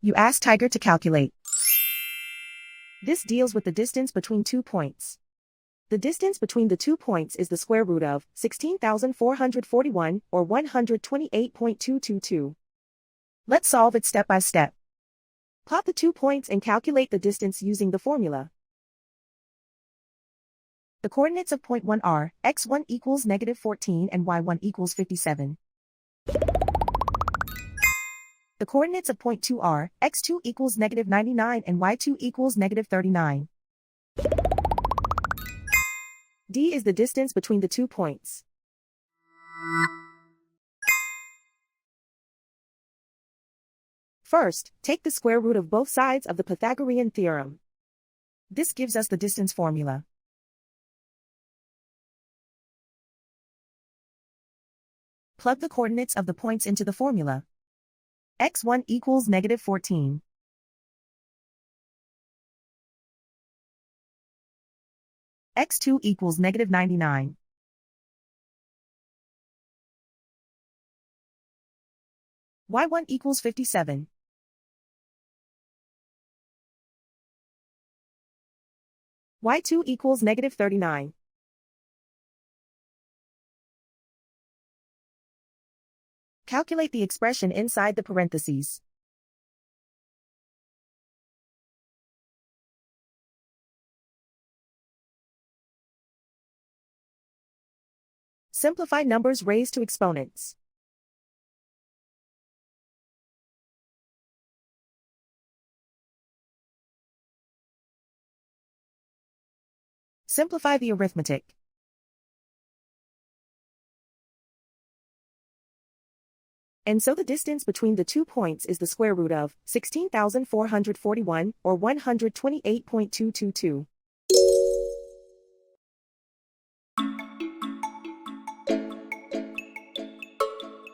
You ask Tiger to calculate. This deals with the distance between 2 points. The distance between the 2 points is the square root of 16,441 or 128.222. Let's solve it step by step. Plot the 2 points and calculate the distance using the formula. The coordinates of point 1 are x1 equals -14 and y1 equals 57. The coordinates of point 2 are x2 equals -99 and y2 equals -39. D is the distance between the 2 points. First, take the square root of both sides of the Pythagorean theorem. This gives us the distance formula. Plug the coordinates of the points into the formula. x1 equals -14. x2 equals -99. y1 equals 57. y2 equals -39. Calculate the expression inside the parentheses. Simplify numbers raised to exponents. Simplify the arithmetic. And so the distance between the 2 points is the square root of 16,441 or 128.222.